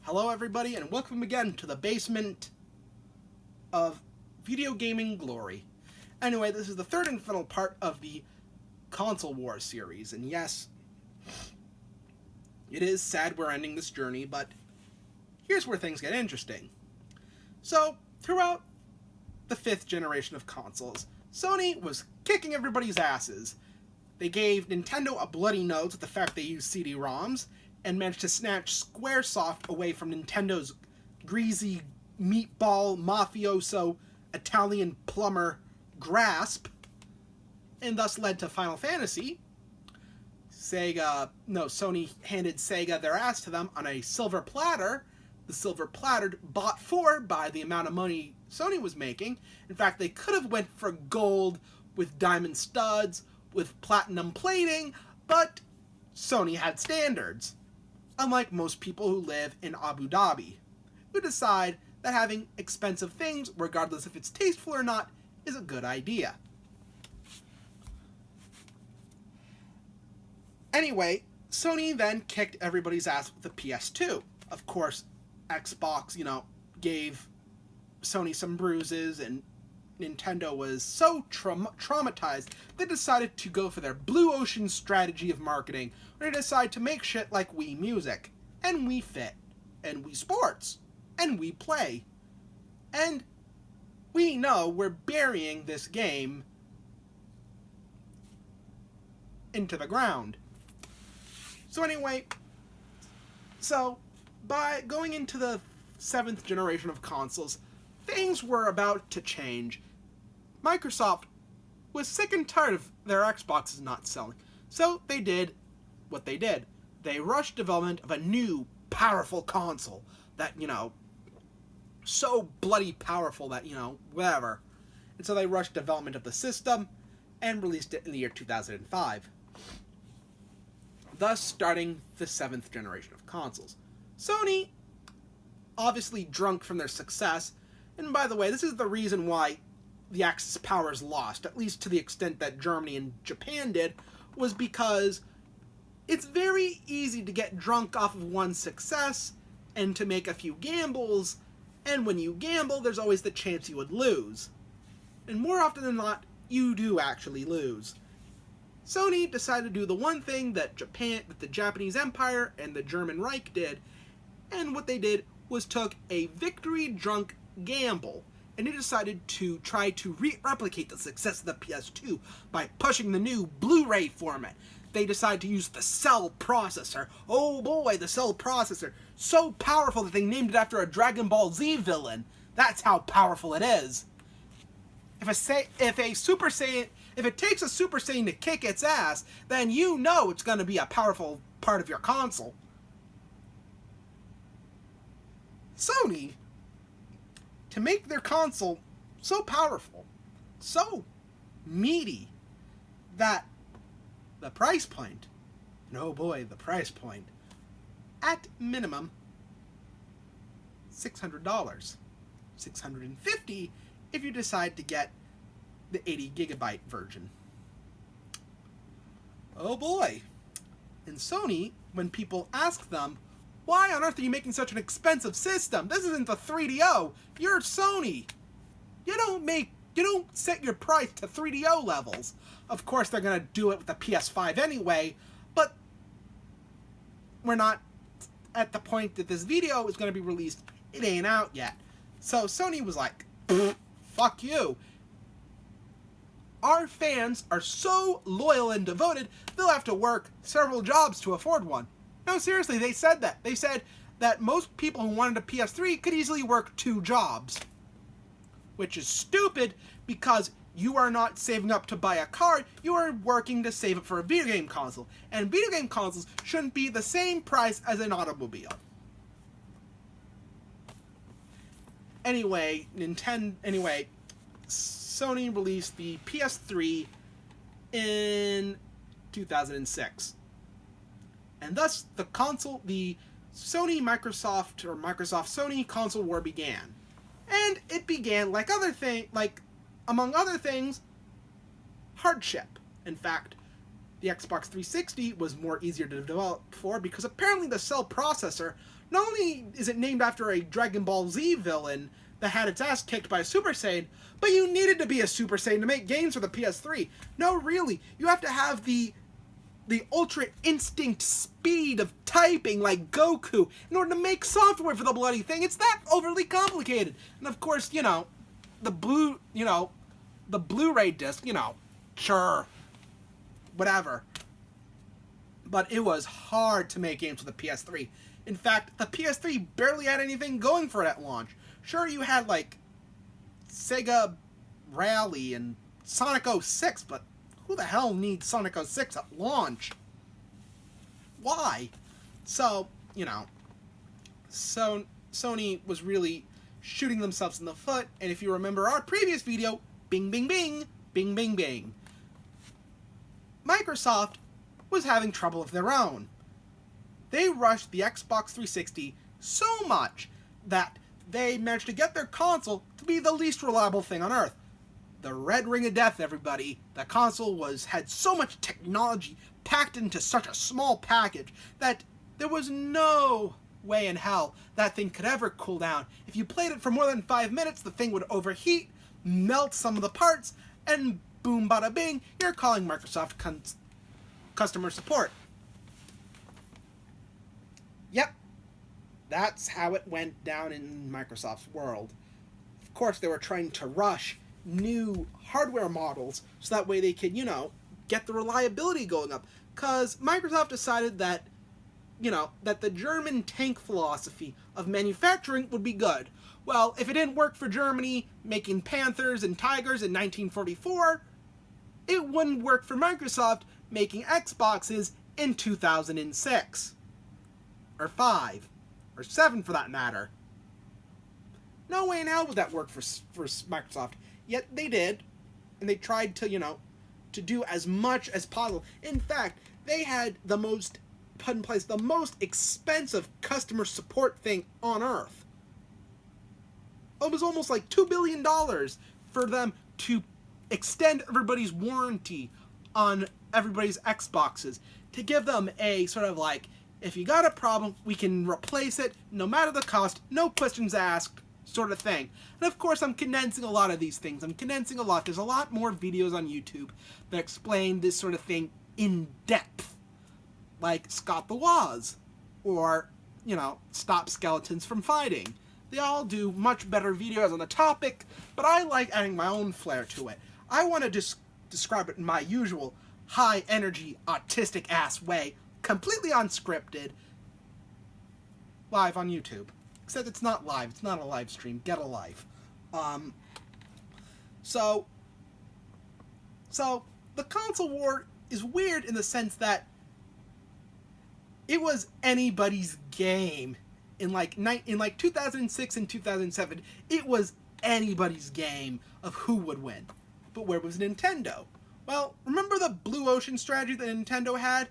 Hello everybody and welcome again to the basement of video gaming glory. Anyway, this is the third and final part of the console wars series, and yes, it is sad we're ending this journey, but here's where things get interesting. So, throughout the fifth generation of consoles, Sony was kicking everybody's asses. They gave Nintendo a bloody nose with the fact they used CD-ROMs, and managed to snatch Squaresoft away from Nintendo's greasy meatball mafioso Italian plumber grasp, and thus led to Final Fantasy. Sony handed Sega their ass to them on a silver platter. The silver platter bought for by the amount of money Sony was making. In fact, they could have went for gold with diamond studs, with platinum plating, but Sony had standards. Unlike most people who live in Abu Dhabi, who decide that having expensive things, regardless if it's tasteful or not, is a good idea. Anyway, Sony then kicked everybody's ass with the PS2. Of course, Xbox, gave Sony some bruises, and Nintendo was so traumatized, they decided to go for their blue ocean strategy of marketing, where they decided to make shit like Wii Music, and Wii Fit, and Wii Sports, and Wii Play. And we know we're burying this game into the ground. So anyway, by going into the 7th generation of consoles, things were about to change. Microsoft was sick and tired of their Xboxes not selling, so they did what they did. They rushed development of a new, powerful console that, so bloody powerful that, whatever. And so they rushed development of the system and released it in the year 2005. Thus starting the 7th generation of consoles. Sony, obviously drunk from their success, and by the way, this is the reason why the Axis powers lost, at least to the extent that Germany and Japan did, was because it's very easy to get drunk off of one success and to make a few gambles, and when you gamble, there's always the chance you would lose. And more often than not, you do actually lose. Sony decided to do the one thing that the Japanese Empire and the German Reich did, and what they did was took a victory-drunk gamble, and they decided to try to replicate the success of the PS2 by pushing the new Blu-ray format. They decided to use the Cell processor. Oh boy, the Cell processor. So powerful that they named it after a Dragon Ball Z villain. That's how powerful it is. If it takes a Super Saiyan to kick its ass, then you know it's going to be a powerful part of your console. Sony, to make their console so powerful, so meaty, that the price point, and oh boy, the price point, at minimum, $600. $650 if you decide to get the 80 gigabyte version. Oh boy. And Sony, when people ask them, why on earth are you making such an expensive system? This isn't the 3DO. You're Sony. You don't set your price to 3DO levels. Of course, they're going to do it with the PS5 anyway, but we're not at the point that this video is going to be released. It ain't out yet. So Sony was like, fuck you. Our fans are so loyal and devoted, they'll have to work several jobs to afford one. No, seriously, they said that. They said that most people who wanted a PS3 could easily work 2 jobs. Which is stupid, because you are not saving up to buy a car, you are working to save up for a video game console. And video game consoles shouldn't be the same price as an automobile. Anyway, Sony released the PS3 in 2006. And thus, the Microsoft-Sony console war began. And it began, among other things, hardship. In fact, the Xbox 360 was more easier to develop for because apparently the Cell processor Not only is it named after a Dragon Ball Z villain that had its ass kicked by a Super Saiyan, but you needed to be a Super Saiyan to make games for the PS3. No, really, you have to have the Ultra Instinct speed of typing like Goku in order to make software for the bloody thing. It's that overly complicated. And of course, the Blu-ray disc, sure, whatever. But it was hard to make games for the PS3. In fact, the PS3 barely had anything going for it at launch. Sure, you had, like, Sega Rally and Sonic 06, but who the hell needs Sonic 06 at launch? Why? So, Sony was really shooting themselves in the foot, and if you remember our previous video, bing, bing, bing, bing, bing, bing. Microsoft was having trouble of their own. They rushed the Xbox 360 so much that they managed to get their console to be the least reliable thing on Earth. The red ring of death, everybody. The console had so much technology packed into such a small package that there was no way in hell that thing could ever cool down. If you played it for more than 5 minutes, the thing would overheat, melt some of the parts, and boom bada bing, you're calling Microsoft customer support. Yep, that's how it went down in Microsoft's world. Of course, they were trying to rush new hardware models so that way they could, get the reliability going up. Because Microsoft decided that, that the German tank philosophy of manufacturing would be good. Well, if it didn't work for Germany making Panthers and Tigers in 1944, it wouldn't work for Microsoft making Xboxes in 2006. Or 5. Or 7 for that matter. No way in hell would that work for Microsoft. Yet they did. And they tried to, to do as much as possible. In fact, they had the most, put in place, the most expensive customer support thing on Earth. It was almost like $2 billion for them to extend everybody's warranty on everybody's Xboxes. To give them a sort of like, if you got a problem, we can replace it, no matter the cost, no questions asked, sort of thing. And of course, I'm condensing a lot of these things. I'm condensing a lot. There's a lot more videos on YouTube that explain this sort of thing in depth. Like Scott the Woz, or, Stop Skeletons from Fighting. They all do much better videos on the topic, but I like adding my own flair to it. I want to describe it in my usual high-energy, autistic-ass way, completely unscripted, live on YouTube. Except it's not live. It's not a live stream. Get a life. So the console war is weird in the sense that it was anybody's game. In like 2006 and 2007, it was anybody's game of who would win. But where was Nintendo? Well, remember the blue ocean strategy that Nintendo had?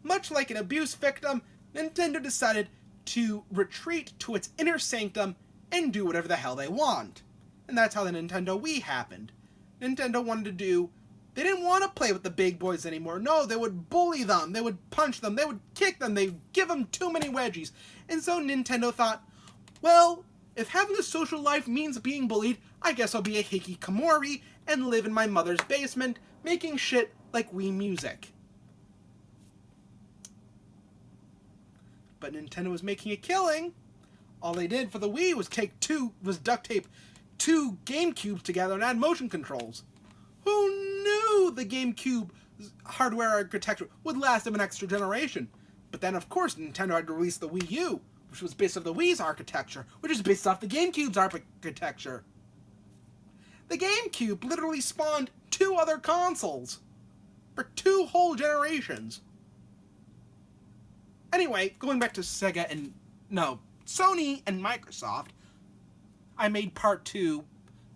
Much like an abuse victim, Nintendo decided to retreat to its inner sanctum and do whatever the hell they want. And that's how the Nintendo Wii happened. Nintendo wanted to they didn't want to play with the big boys anymore. No, they would bully them, they would punch them, they would kick them, they'd give them too many wedgies. And so Nintendo thought, well, if having a social life means being bullied, I guess I'll be a hikikomori and live in my mother's basement, making shit like Wii music. But Nintendo was making a killing. All they did for the Wii was duct tape two GameCubes together and add motion controls. Who knew the GameCube hardware architecture would last them an extra generation? But then, of course, Nintendo had to release the Wii U, which was based off the Wii's architecture, which is based off the GameCube's architecture. The GameCube literally spawned 2 other consoles for 2 whole generations. Anyway, going back to Sony and Microsoft, I made part 2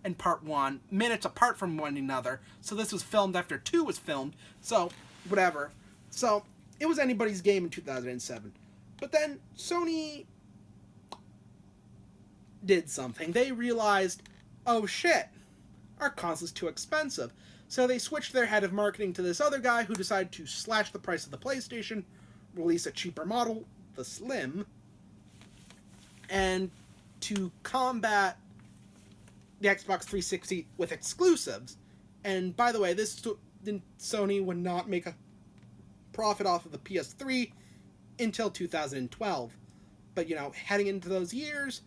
and part 1 minutes apart from one another, so this was filmed after 2 was filmed, so whatever. So, it was anybody's game in 2007. But then, Sony did something. They realized, oh shit, our console's too expensive. So they switched their head of marketing to this other guy who decided to slash the price of the PlayStation, release a cheaper model, the Slim, And to combat the Xbox 360 with exclusives, and by the way, Sony would not make a profit off of the PS3 until 2012. But, heading into those years,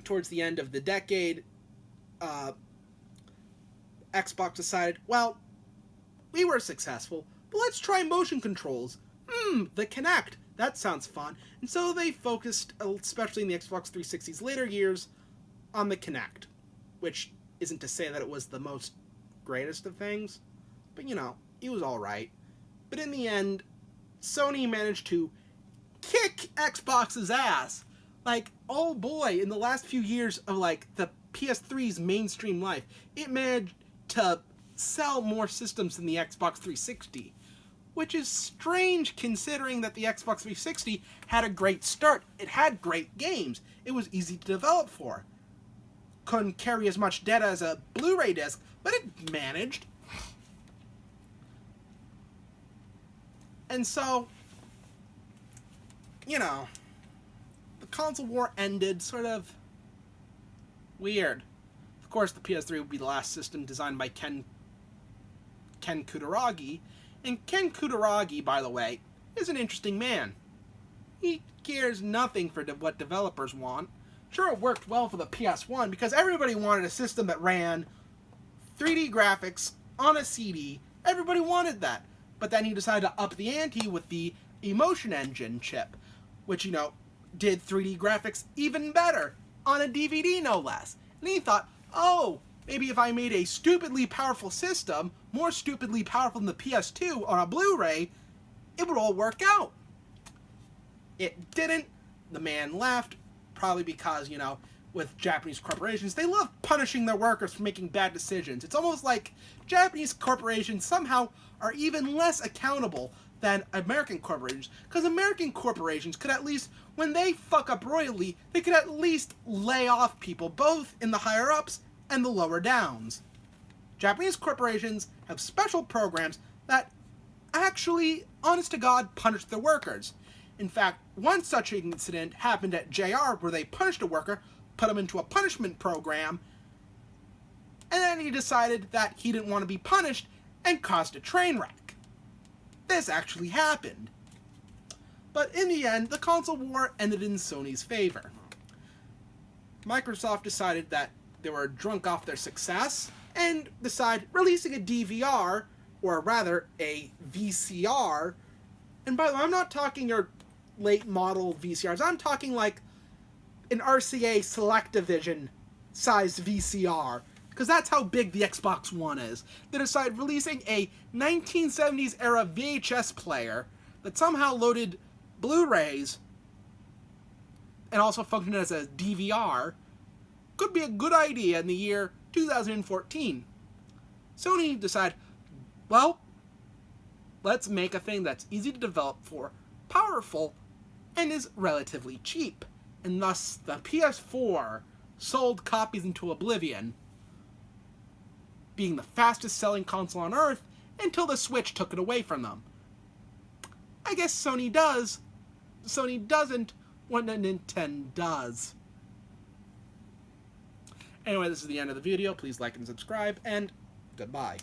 towards the end of the decade, Xbox decided, well, we were successful, but let's try motion controls. The Kinect. That sounds fun. And so they focused, especially in the Xbox 360's later years, on the Kinect. Which isn't to say that it was the most greatest of things, but, it was alright. But in the end, Sony managed to kick Xbox's ass. Like, oh boy, in the last few years of, the PS3's mainstream life, it managed to sell more systems than the Xbox 360. Which is strange considering that the Xbox 360 had a great start. It had great games. It was easy to develop for. Couldn't carry as much data as a Blu-ray disc, but it managed. And so, the console war ended sort of weird. Of course, the PS3 would be the last system designed by Ken Kutaragi. And Ken Kutaragi, by the way, is an interesting man. He cares nothing for what developers want. Sure, it worked well for the PS1 because everybody wanted a system that ran 3D graphics on a CD. Everybody wanted that. But then he decided to up the ante with the Emotion Engine chip, which, did 3D graphics even better on a DVD, no less. And he thought, oh, maybe if I made a stupidly powerful system, more stupidly powerful than the PS2 on a Blu-ray, it would all work out. It didn't. The man left, probably because, with Japanese corporations, they love punishing their workers for making bad decisions. It's almost like Japanese corporations somehow are even less accountable than American corporations, because American corporations could at least, when they fuck up royally, they could at least lay off people, both in the higher-ups and the lower downs. Japanese corporations have special programs that actually, honest to God, punish their workers. In fact, one such incident happened at JR where they punished a worker, put him into a punishment program, and then he decided that he didn't want to be punished and caused a train wreck. This actually happened. But in the end, the console war ended in Sony's favor. Microsoft decided that they were drunk off their success and decided releasing a DVR, or rather a VCR. And by the way, I'm not talking your late model VCRs. I'm talking like an RCA Selectavision sized VCR, because that's how big the Xbox One is. They decided releasing a 1970s era VHS player that somehow loaded Blu-rays and also functioned as a DVR could be a good idea in the year 2014. Sony decided, well, let's make a thing that's easy to develop for, powerful, and is relatively cheap. And thus, the PS4 sold copies into oblivion, being the fastest selling console on Earth until the Switch took it away from them. I guess Sony does. Sony doesn't when Nintendo does. Anyway, this is the end of the video. Please like and subscribe, and goodbye.